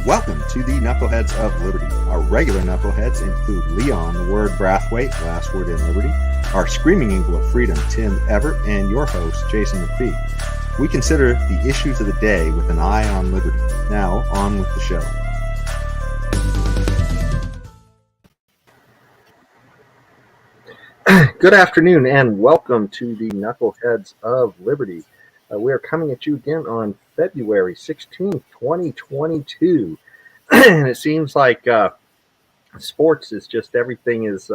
Welcome to the Knuckleheads of Liberty. Our regular Knuckleheads include Leon, the word Brathwaite, last word in Liberty, our screaming eagle of freedom, Tim Everett, and your host, Jason McPhee. We consider the issues of the day with an eye on liberty. Now, on with the show. Good afternoon, and welcome to the Knuckleheads of Liberty. We are coming at you again on February 16th, 2022. And it seems like sports is just everything is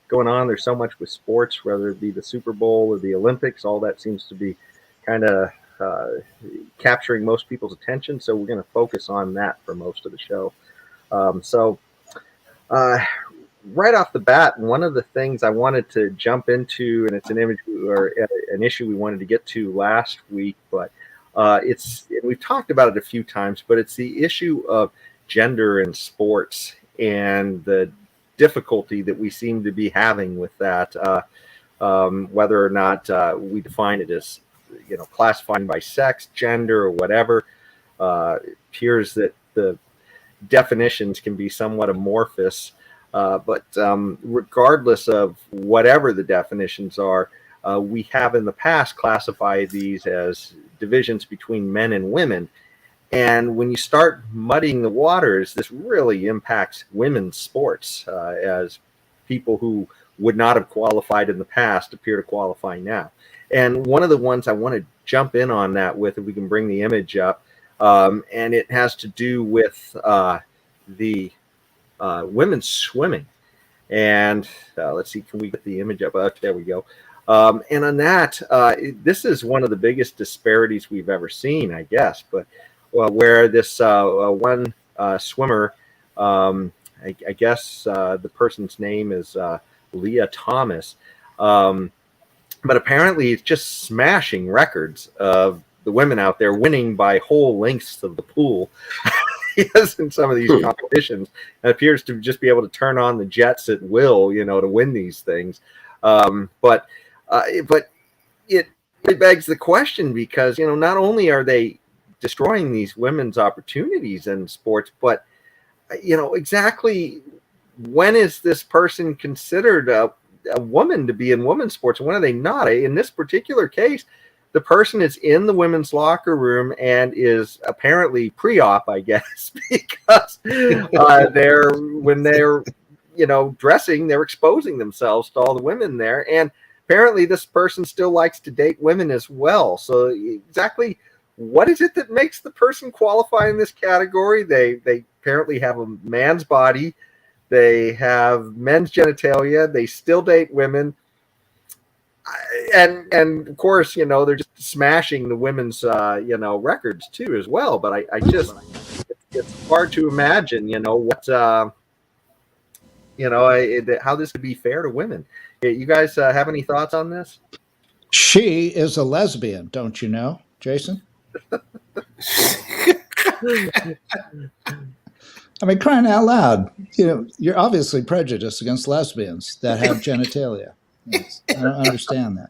going on. There's so much with sports, whether it be the Super Bowl or the Olympics. All that seems to be kind of capturing most people's attention. So we're going to focus on that for most of the show. Right off the bat, one of the things I wanted to jump into, and it's an image or an issue we wanted to get to last week, but we've talked about it a few times, but it's the issue of gender in sports and the difficulty that we seem to be having with that, whether or not we define it as, classifying by sex, gender, or whatever. It appears that the definitions can be somewhat amorphous. But regardless of whatever the definitions are, we have in the past classified these as divisions between men and women. And when you start muddying the waters, this really impacts women's sports, as people who would not have qualified in the past appear to qualify now. And one of the ones I want to jump in on that with, if we can bring the image up, and it has to do with the women's swimming. And let's see, can we get the image up? There we go. And on that, this is one of the biggest disparities we've ever seen, I guess. But where this one swimmer, I guess the person's name is Leah Thomas, but apparently it's just smashing records of the women out there winning by whole lengths of the pool. Yes, in some of these competitions, and appears to just be able to turn on the jets at will, to win these things. But it begs the question, because not only are they destroying these women's opportunities in sports, but exactly when is this person considered a woman to be in women's sports? When are they not? In this particular case, the person is in the women's locker room and is apparently pre-op, I guess, because when they're dressing, they're exposing themselves to all the women there. And apparently this person still likes to date women as well. So exactly what is it that makes the person qualify in this category? They apparently have a man's body. They have men's genitalia. They still date women. And of course, they're just smashing the women's, records too as well. But I just, it's hard to imagine, what, how this could be fair to women. You guys have any thoughts on this? She is a lesbian, don't you know, Jason? I mean, crying out loud, you're obviously prejudiced against lesbians that have genitalia. Yes, I don't understand that.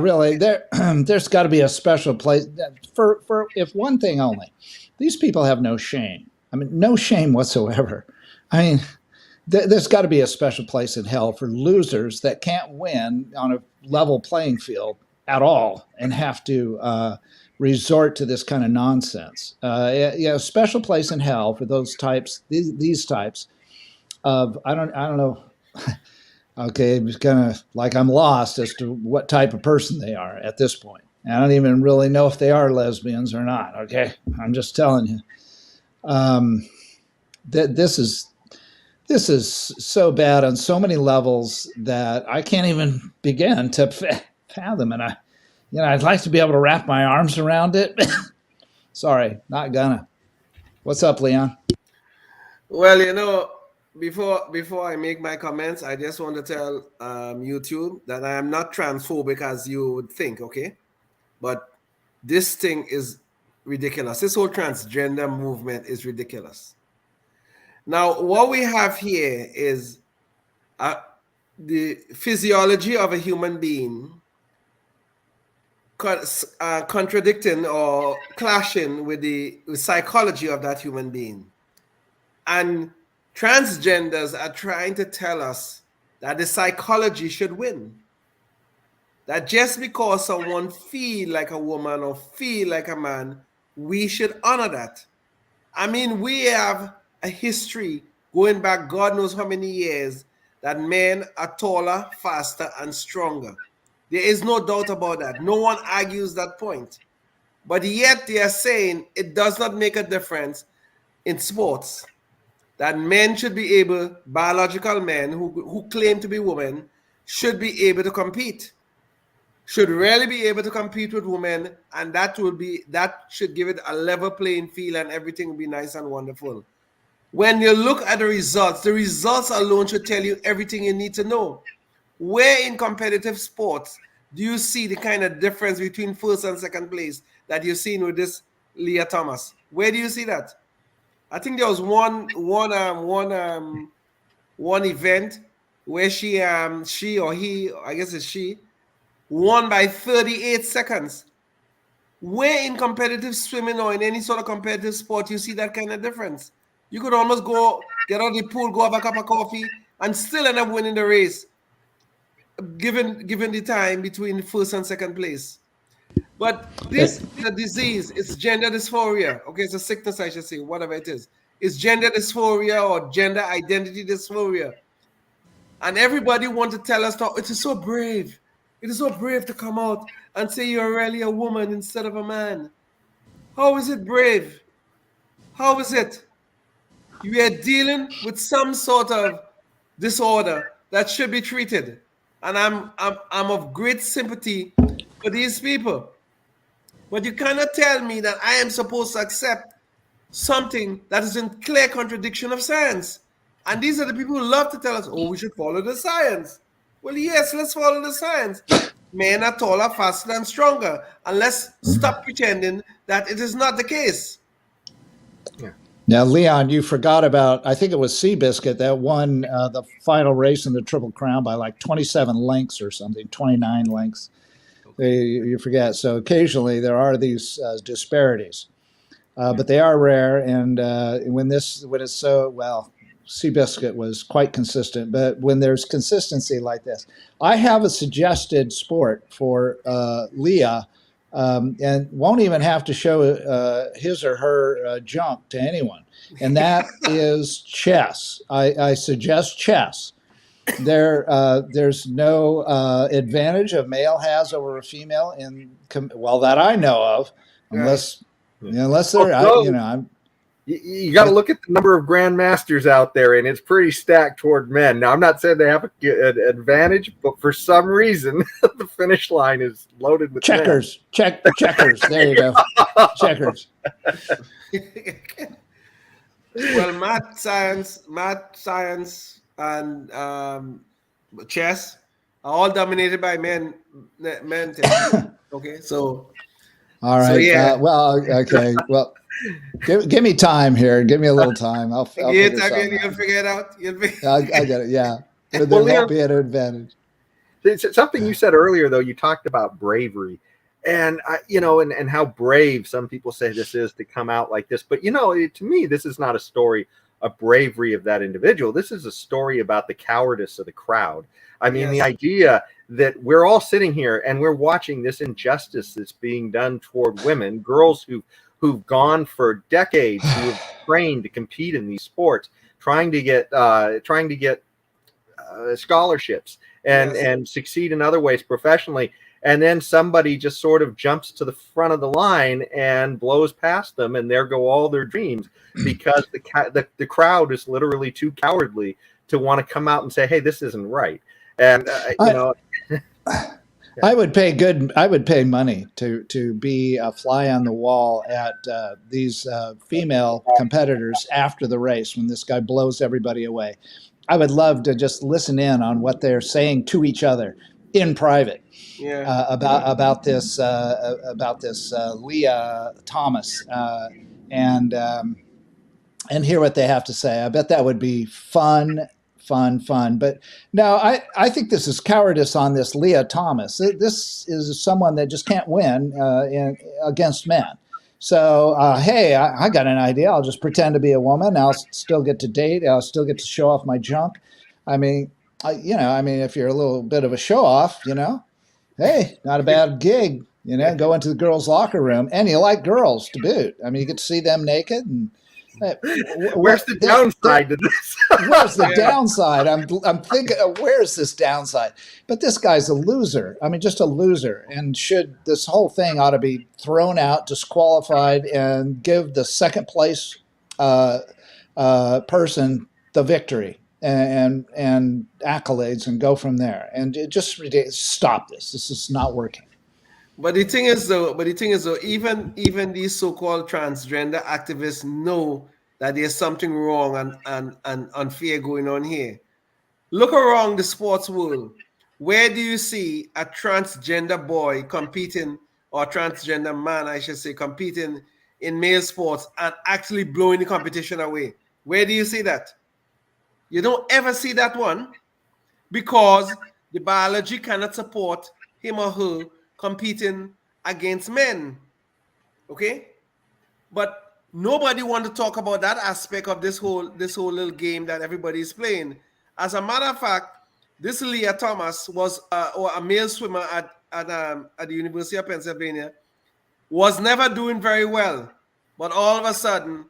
Really, there's got to be a special place for if one thing only. These people have no shame. I mean, no shame whatsoever. I mean, there's got to be a special place in hell for losers that can't win on a level playing field at all and have to resort to this kind of nonsense. Special place in hell for those types, these types of I don't know. Okay, it's kind of like I'm lost as to what type of person they are at this point. I don't even really know if they are lesbians or not. Okay, I'm just telling you. That this is so bad on so many levels that I can't even begin to fathom. And I'd like to be able to wrap my arms around it. Sorry, not gonna. What's up, Leon? Well, Before I make my comments, I just want to tell YouTube that I am not transphobic as you would think, okay? But this thing is ridiculous. This whole transgender movement is ridiculous. Now, what we have here is the physiology of a human being contradicting or clashing with the psychology of that human being. And transgenders are trying to tell us that the psychology should win. That just because someone feel like a woman or feel like a man, we should honor that. I mean, we have a history going back God knows how many years that men are taller, faster, and stronger. There is no doubt about that. No one argues that point. But yet they are saying it does not make a difference in sports. That men should be able, biological men who claim to be women, should be able to compete. Should really be able to compete with women, and that should give it a level playing field, and everything will be nice and wonderful. When you look at the results alone should tell you everything you need to know. Where in competitive sports do you see the kind of difference between first and second place that you've seen with this Leah Thomas? Where do you see that? I think there was one event where she or he, I guess it's she, won by 38 seconds. Where in competitive swimming or in any sort of competitive sport you see that kind of difference? You could almost go get out of the pool, go have a cup of coffee, and still end up winning the race, given the time between first and second place. But this is a disease. It's gender dysphoria. Okay, it's a sickness, I should say, whatever it is. It's gender dysphoria or gender identity dysphoria. And everybody wants to tell us that it is so brave. It is so brave to come out and say you're really a woman instead of a man. How is it brave? How is it? You are dealing with some sort of disorder that should be treated. And I'm of great sympathy for these people. But you cannot tell me that I am supposed to accept something that is in clear contradiction of science. And these are the people who love to tell us, oh, we should follow the science. Well, yes, let's follow the science. Men are taller, faster, and stronger. And let's stop pretending that it is not the case. Yeah. Now, Leon, you forgot about, I think it was Seabiscuit that won the final race in the Triple Crown by like 27 lengths or something, 29 lengths. You forget. So occasionally there are these disparities, but they are rare. And when it's so, well, Seabiscuit was quite consistent, but when there's consistency like this, I have a suggested sport for Leah, and won't even have to show his or her junk to anyone, and that is chess. I suggest chess. There's no advantage a male has over a female that I know of, unless they're You got to look at the number of grandmasters out there, and it's pretty stacked toward men. Now, I'm not saying they have an advantage, but for some reason, the finish line is loaded with checkers. Checkers. There you go. Checkers. Well, math, science, and chess are all dominated by men. Okay, so. All right. So, yeah. Okay. Well. Give me time here. Give me a little time. I'll you'll figure it out. I get it. Yeah. There won't be an advantage. It's something you said earlier, though. You talked about bravery, and and how brave some people say this is to come out like this. But to me, this is not a story of bravery of that individual. This is a story about the cowardice of the crowd. I mean, the idea that we're all sitting here and we're watching this injustice that's being done toward women, girls who've gone for decades, who have trained to compete in these sports, trying to get scholarships and succeed in other ways professionally, and then somebody just sort of jumps to the front of the line and blows past them, and there go all their dreams, because the crowd is literally too cowardly to want to come out and say, hey, this isn't right. And I would pay money to be a fly on the wall at these female competitors after the race when this guy blows everybody away. I would love to just listen in on what they're saying to each other in private about this Leah Thomas and hear what they have to say. I bet that would be fun fun. But no, I think this is cowardice on this Leah Thomas. This is someone that just can't win against men. So, hey, I got an idea. I'll just pretend to be a woman. I'll still get to date. I'll still get to show off my junk. I mean, if you're a little bit of a show off, hey, not a bad gig. Go into the girls' locker room, and you like girls to boot. I mean, you get to see them naked. And where's the downside to this? Where's the downside? I'm thinking, where's this downside? But this guy's a loser. I mean, just a loser. And this whole thing ought to be thrown out, disqualified, and give the second place person the victory and accolades, and go from there. And just stop this. This is not working. But the thing is though, even these so-called transgender activists know that there's something wrong and unfair going on here. Look around the sports world. Where do you see a transgender boy competing, or transgender man, I should say, competing in male sports and actually blowing the competition away? Where do you see that? You don't ever see that one, because the biology cannot support him or her competing against men. Okay? But nobody want to talk about that aspect of this whole little game that everybody is playing. As a matter of fact, this Leah Thomas was a male swimmer at the University of Pennsylvania, was never doing very well. But all of a sudden,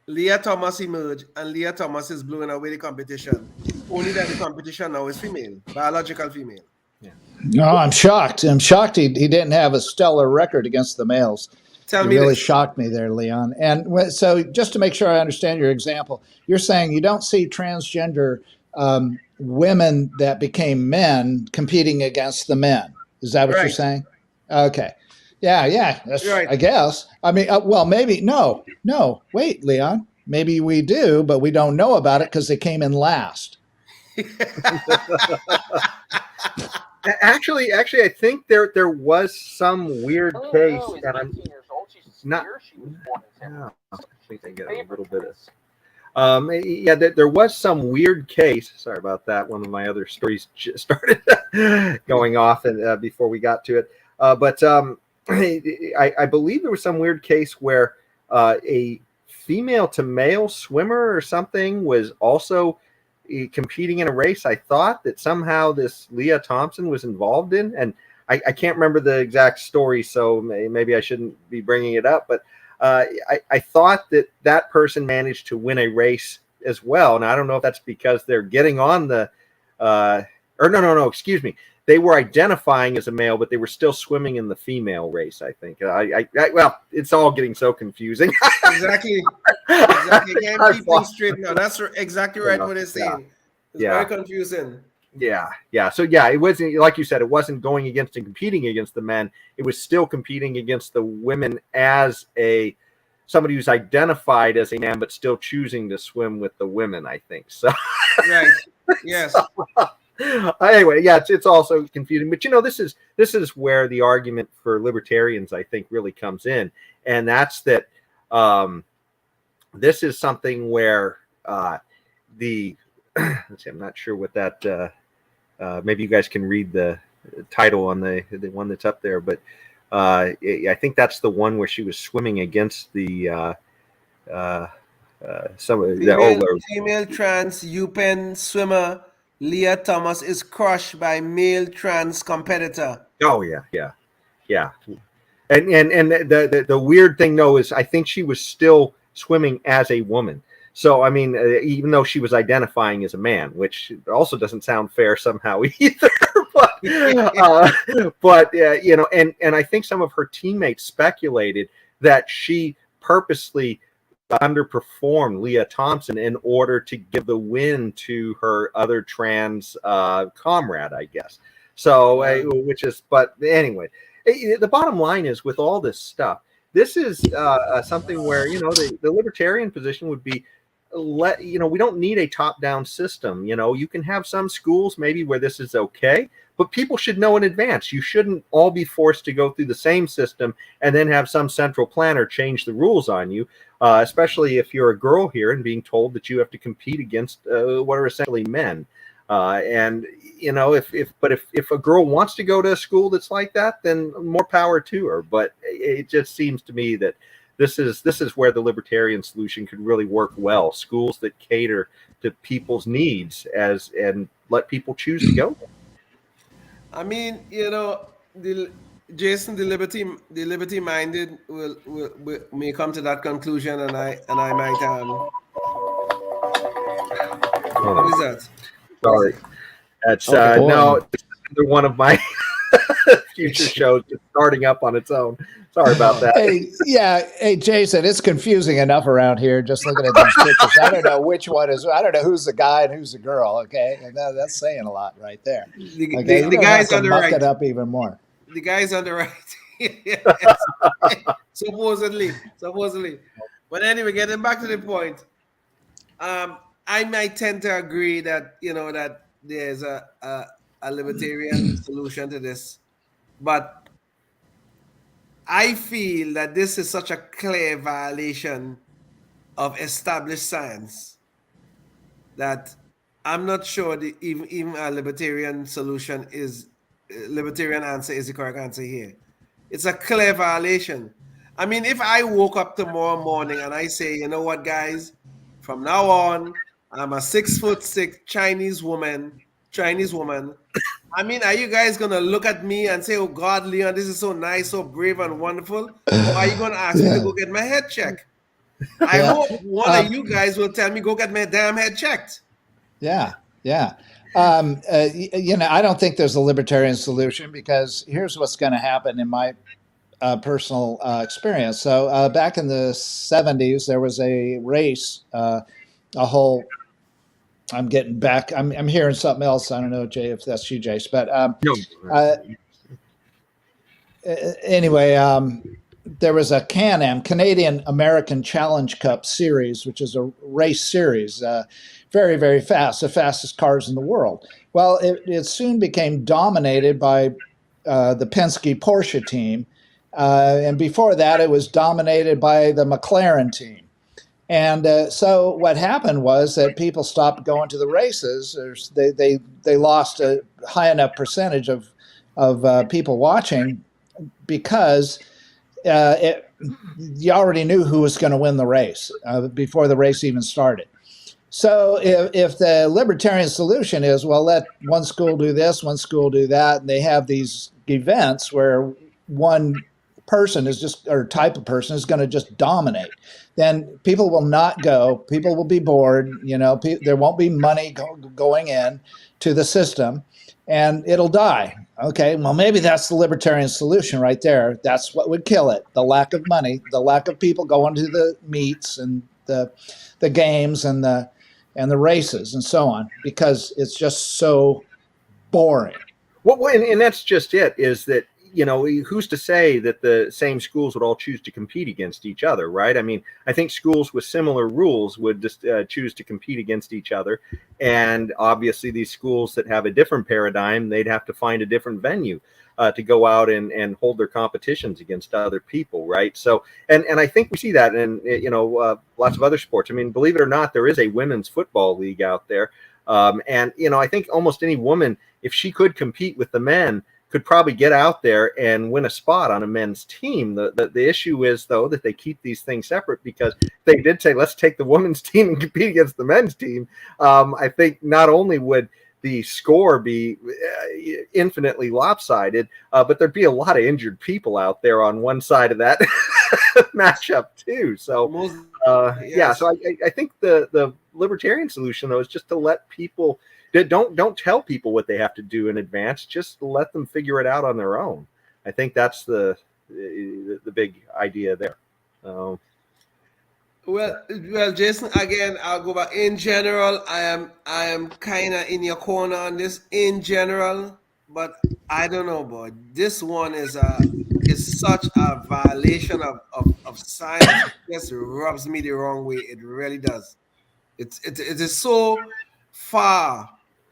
Leah Thomas emerged, and Leah Thomas is blowing away the competition. Only that the competition now is female, biological female. Yeah. No, I'm shocked. He didn't have a stellar record against the males. It really shocked me there, Leon. And so just to make sure I understand your example, you're saying you don't see transgender women that became men competing against the men. Is that what you're saying? Okay. Yeah. That's right. I guess. I mean, well, maybe. No. Wait, Leon. Maybe we do, but we don't know about it because they came in last. Actually, I think there was some weird case, and I'm not. I think I get a little bit of. There was some weird case. Sorry about that. One of my other stories started going off, and before we got to it, but I believe there was some weird case where a female to male swimmer or something was also competing in a race. I thought that somehow this Leah Thompson was involved in, and I can't remember the exact story, so maybe I shouldn't be bringing it up, but I thought that person managed to win a race as well. And I don't know if that's because they're getting on the excuse me, they were identifying as a male, but they were still swimming in the female race, I think. Well, it's all getting so confusing. Exactly. Can't keep things straight now. That's exactly right what they're saying. It's very confusing. Yeah. So it wasn't, like you said, it wasn't going against and competing against the men. It was still competing against the women as somebody who's identified as a man, but still choosing to swim with the women, I think. So right. Yes. Anyway, it's also confusing, but this is where the argument for libertarians, I think, really comes in, and that's that this is something where let's see, I'm not sure what that maybe you guys can read the title on the one that's up there, but I think that's the one where she was swimming against the female trans UPenn swimmer Leah Thomas is crushed by male trans competitor. Oh yeah. And the weird thing though is I think she was still swimming as a woman. So I mean, even though she was identifying as a man, which also doesn't sound fair somehow either. but and I think some of her teammates speculated that she purposely underperformed Leah Thompson in order to give the win to her other trans comrade, I guess. So, but anyway, the bottom line is with all this stuff, this is something where the libertarian position would be we don't need a top-down system. You can have some schools maybe where this is okay, but people should know in advance. You shouldn't all be forced to go through the same system and then have some central planner change the rules on you, especially if you're a girl here and being told that you have to compete against what are essentially men. And if a girl wants to go to a school that's like that, then more power to her. But it just seems to me that this is where the libertarian solution could really work well. Schools that cater to people's needs and let people choose to go. I mean, Jason, the liberty minded may come to that conclusion, and I might what is that? Sorry, that's Okay, no, it's another one of my future shows just starting up on its own. Sorry about that. Hey, Jason, it's confusing enough around here just looking at these pictures. I don't know which one is. I don't know who's the guy and who's the girl. Okay, and that's saying a lot right there. Okay? The guy's on the right. It up even more. The guy's on the right. supposedly. But anyway, getting back to the point, I might tend to agree that that there's a libertarian solution to this, but I feel that this is such a clear violation of established science that I'm not sure even a libertarian libertarian answer is the correct answer here. It's a clear violation. I mean, if I woke up tomorrow morning and I say, you know what, guys, from now on, I'm a 6'6" Chinese woman. I mean, are you guys going to look at me and say, oh, God, Leon, this is so nice, so brave and wonderful? Or are you going to ask me to go get my head checked? I hope one of you guys will tell me, go get my damn head checked. Yeah. I don't think there's a libertarian solution because here's what's going to happen in my personal experience. So back in the 70s, there was a race, I'm getting back. I'm hearing something else. I don't know, Jay, if that's you, Jace. But anyway, there was a Can-Am, Canadian American Challenge Cup series, which is a race series, very, very fast, the fastest cars in the world. Well, it soon became dominated by the Penske Porsche team. And before that, it was dominated by the McLaren team. And so what happened was that people stopped going to the races. They lost a high enough percentage of people watching because you already knew who was going to win the race before the race even started. So if the libertarian solution is, well, let one school do this, one school do that, and they have these events where one person is just, or type of person is going to just dominate, then people will not go. People will be bored. There won't be money going in to the system, and it'll die. Okay, well, maybe that's the libertarian solution right there. That's what would kill it: the lack of money, the lack of people going to the meets and the games and the races and so on, because it's just so boring. Well, and that's just it. Is that who's to say that the same schools would all choose to compete against each other, right? I mean, I think schools with similar rules would just choose to compete against each other. And obviously these schools that have a different paradigm, they'd have to find a different venue to go out and hold their competitions against other people, right? So, and I think we see that in, lots of other sports. I mean, believe it or not, there is a women's football league out there. And I think almost any woman, if she could compete with the men, could probably get out there and win a spot on a men's team. The issue is, though, that they keep these things separate, because they did say, let's take the women's team and compete against the men's team. I think not only would the score be infinitely lopsided, but there'd be a lot of injured people out there on one side of that matchup too. So, so I think the libertarian solution, though, is just to let people don't tell people what they have to do in advance. Just let them figure it out on their own. I think that's the big idea there. Well, Jason, again, I'll go back. In general, I am kind of in your corner on this in general, but I don't know, boy. This one is such a violation of science. It just rubs me the wrong way. It really does. It is so far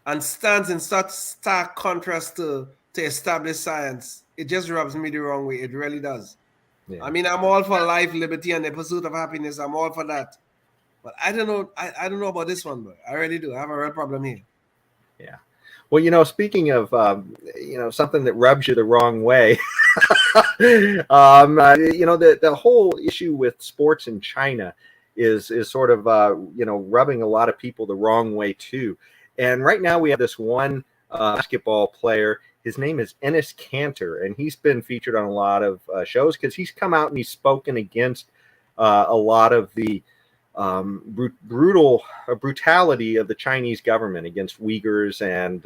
and stands in such stark contrast to established science. It just rubs me the wrong way. It really does. Yeah. I mean, I'm all for life, liberty, and the pursuit of happiness. I'm all for that. But I don't know. I don't know about this one, but I really do. I have a real problem here. Yeah. Well, you know, speaking of, you know, something that rubs you the wrong way, you know, the whole issue with sports in China is sort of, you know, rubbing a lot of people the wrong way too. And right now we have this one basketball player. His name is Enes Kanter, and he's been featured on a lot of shows because he's come out and he's spoken against a lot of the brutality of the Chinese government against Uyghurs and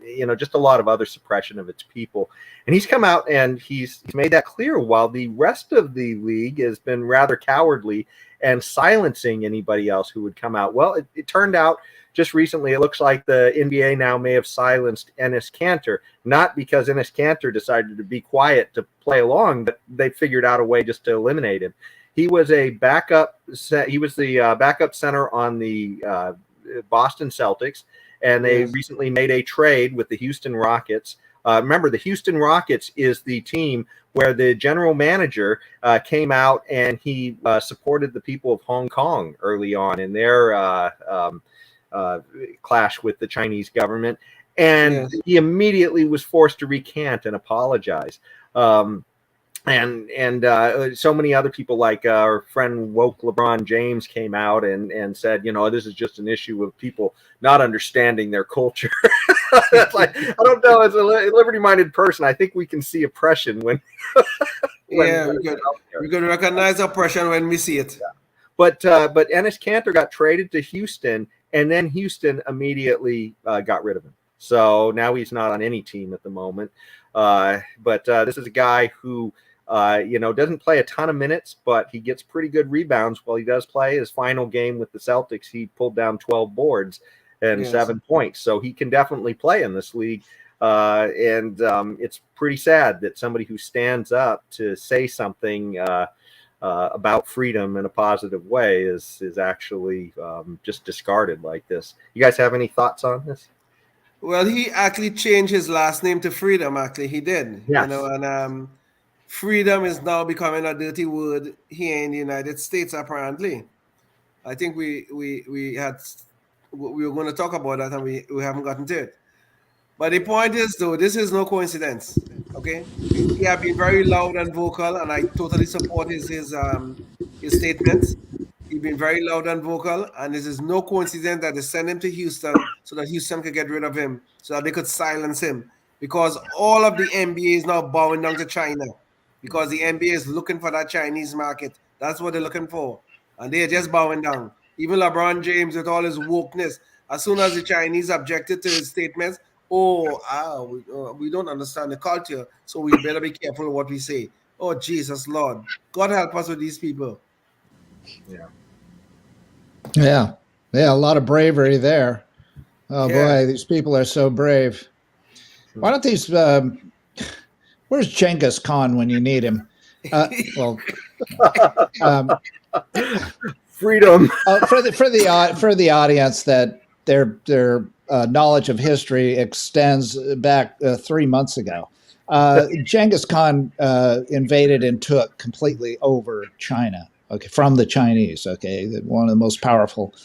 you know, just a lot of other suppression of its people. And he's come out and he's made that clear, while the rest of the league has been rather cowardly and silencing anybody else who would come out. Well, it turned out just recently, it looks like the NBA now may have silenced Enes Kanter, not because Enes Kanter decided to be quiet to play along, but they figured out a way just to eliminate him. He was a backup. He was the backup center on the Boston Celtics, and they recently made a trade with the Houston Rockets. Remember, the Houston Rockets is the team where the general manager came out and he supported the people of Hong Kong early on in their clash with the Chinese government, and he immediately was forced to recant and apologize. And so many other people, like our friend woke LeBron James, came out and said, you know, this is just an issue of people not understanding their culture. That's like, I don't know, as a liberty-minded person, I think we can see oppression when we can recognize oppression when we see it. Yeah. But Enes Kanter got traded to Houston, and then Houston immediately got rid of him. So now he's not on any team at the moment. But this is a guy who, you know, doesn't play a ton of minutes, but he gets pretty good rebounds while he does play. His final game with the Celtics, he pulled down 12 boards and 7 points. So he can definitely play in this league. And it's pretty sad that somebody who stands up to say something about freedom in a positive way is actually just discarded like this. You guys have any thoughts on this? Well, he actually changed his last name to Freedom. Actually, he did. Yes. You know, and freedom is now becoming a dirty word here in the United States. Apparently, I think we were going to talk about that, and we haven't gotten to it. But the point is, though, this is no coincidence. Okay, he has been very loud and vocal, and I totally support his statements. He's been very loud and vocal, and this is no coincidence that they sent him to Houston so that Houston could get rid of him, so that they could silence him. Because all of the NBA is now bowing down to China, because the NBA is looking for that Chinese market. That's what they're looking for, and they're just bowing down. Even LeBron James, with all his wokeness, as soon as the Chinese objected to his statements, we don't understand the culture, so we better be careful what we say. Oh, Jesus, Lord. God help us with these people. Yeah, a lot of bravery there. Oh boy, these people are so brave. Why don't these? Where's Genghis Khan when you need him? Freedom. For the audience, that their knowledge of history extends back 3 months ago. Genghis Khan invaded and took completely over China. Okay, from the Chinese. Okay, one of the most powerful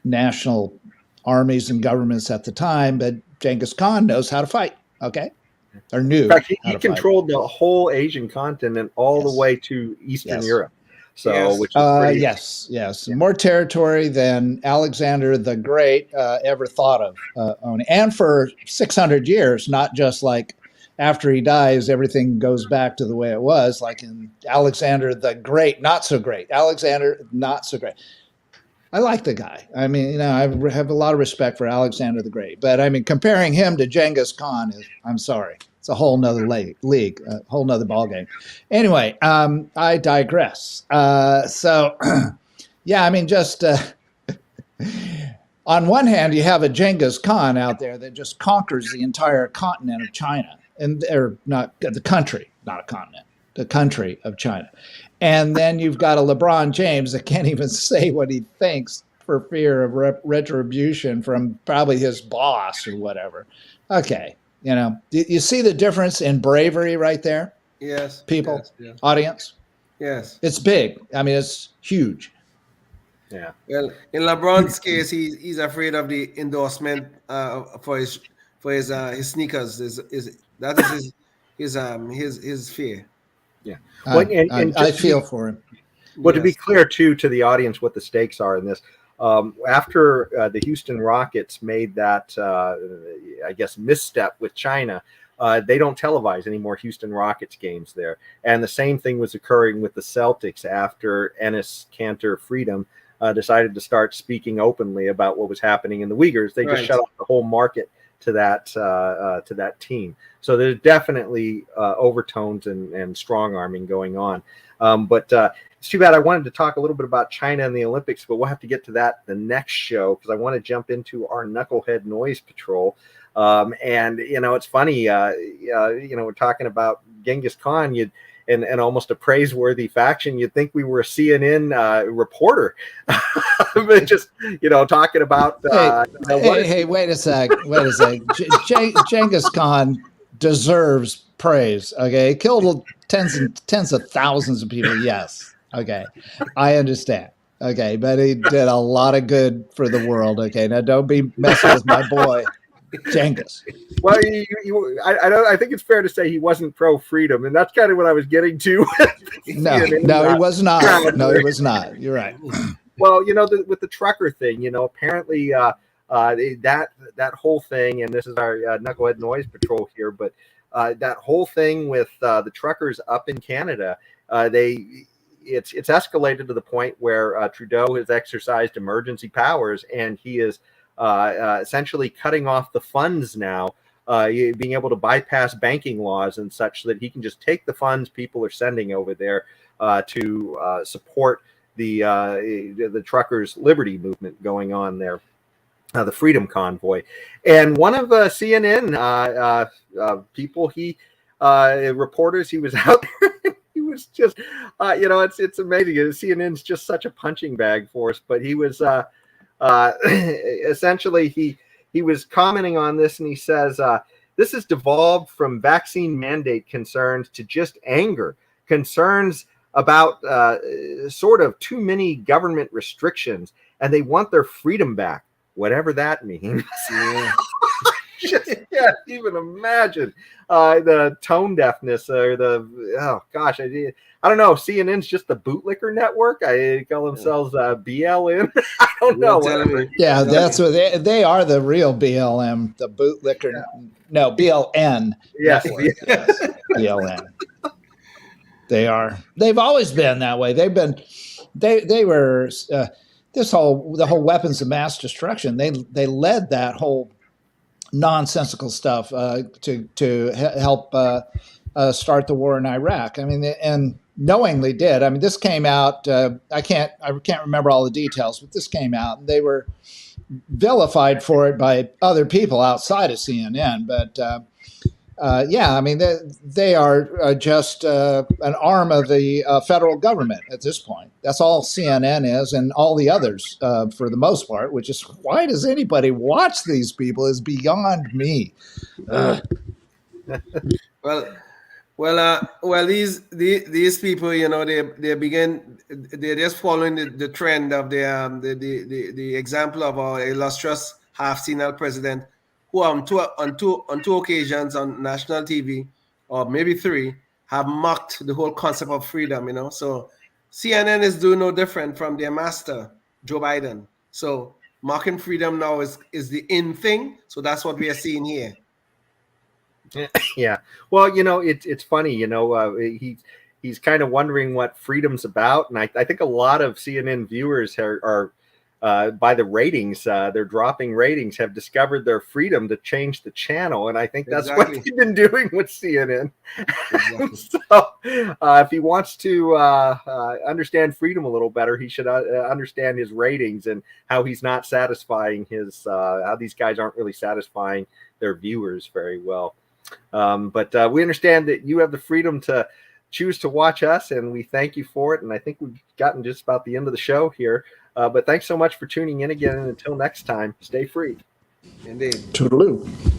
national armies and governments at the time. But Genghis Khan knows how to fight. Okay, or knew. In fact, he controlled the whole Asian continent all the way to Eastern Europe. So, which is pretty, yes, more territory than Alexander the Great ever thought of owning, and for 600 years, not just like. After he dies, everything goes back to the way it was, like in Alexander the Great, not so great. Alexander, not so great. I like the guy. I mean, you know, I have a lot of respect for Alexander the Great. But, I mean, comparing him to Genghis Khan is, I'm sorry, it's a whole nother league, a whole nother ballgame. Anyway, I digress. So, yeah, I mean, just on one hand, you have a Genghis Khan out there that just conquers the entire continent of China. And or not the country, not a continent, the country of China. And then you've got a LeBron James that can't even say what he thinks for fear of retribution from probably his boss or whatever. Okay, you see the difference in bravery right there? Yes. People, Yes. Yes. audience, Yes. it's big. I mean, it's huge. Yeah. Well, in LeBron's case, he's afraid of the endorsement for his sneakers. That is his fear. Yeah. Well, and I just feel for him. well, to be Yes. clear too to the audience, what the stakes are in this. After the Houston Rockets made that, I guess, misstep with China, they don't televise any more Houston Rockets games there. And the same thing was occurring with the Celtics after Enes Kanter Freedom decided to start speaking openly about what was happening in the Uyghurs. They just shut off the whole market to that team. So there's definitely overtones and strong arming going on. But it's too bad. I wanted to talk a little bit about China and the Olympics, but we'll have to get to that the next show because I want to jump into our Knucklehead Noise Patrol. And it's funny. We're talking about Genghis Khan. And almost a praiseworthy faction. You'd think we were a CNN reporter, but just talking about. Hey, wait a sec. Genghis Khan deserves praise. Okay, he killed tens of thousands of people. Yes. Okay, I understand. Okay, but he did a lot of good for the world. Okay, now don't be messing with my boy Genghis. Well, I think it's fair to say he wasn't pro-freedom, and that's kind of what I was getting to. No, he was not. No, he was not. You're right. Well, with the trucker thing, apparently that whole thing, and this is our Knucklehead Noise Patrol here, but that whole thing with the truckers up in Canada, it's escalated to the point where Trudeau has exercised emergency powers, and he is essentially cutting off the funds now, being able to bypass banking laws and such so that he can just take the funds people are sending over there to support the truckers' liberty movement going on there, the Freedom Convoy. And one of CNN people, reporters, he was out there. He was just, it's amazing. CNN's just such a punching bag for us. But he was essentially he was commenting on this, and he says, "This has devolved from vaccine mandate concerns to just anger concerns about sort of too many government restrictions, and they want their freedom back, whatever that means." Yeah. Just can't even imagine the tone deafness or I don't know. CNN's just the bootlicker network. I call themselves BLM. I don't know. Yeah, that's what they are, the real BLM, the bootlicker. Yeah. No, BLN. Yes, BLN. They are. They've always been that way. They were the whole weapons of mass destruction. They led that whole nonsensical stuff to help start the war in Iraq. I mean, and knowingly did. I mean, this came out. I can't remember all the details, but this came out, and they were vilified for it by other people outside of CNN. But yeah, I mean, they are just an arm of the federal government at this point. That's all CNN is, and all the others, for the most part, which is why does anybody watch these people is beyond me. Well, these people, they're just following the trend of the example of our illustrious half-senile president, who on two occasions on national TV, or maybe three, have mocked the whole concept of freedom. So CNN is doing no different from their master, Joe Biden. So mocking freedom now is the in thing. So that's what we are seeing here. Yeah. Well, it's funny, he's kind of wondering what freedom's about. And I think a lot of CNN viewers are by the ratings, they're dropping ratings, have discovered their freedom to change the channel. And I think that's what they've been doing with CNN. Exactly. So if he wants to understand freedom a little better, he should understand his ratings and how he's not satisfying how these guys aren't really satisfying their viewers very well. But we understand that you have the freedom to choose to watch us, and we thank you for it. And I think we've gotten just about the end of the show here. But thanks so much for tuning in again. And until next time, stay free. Indeed. Toodaloo.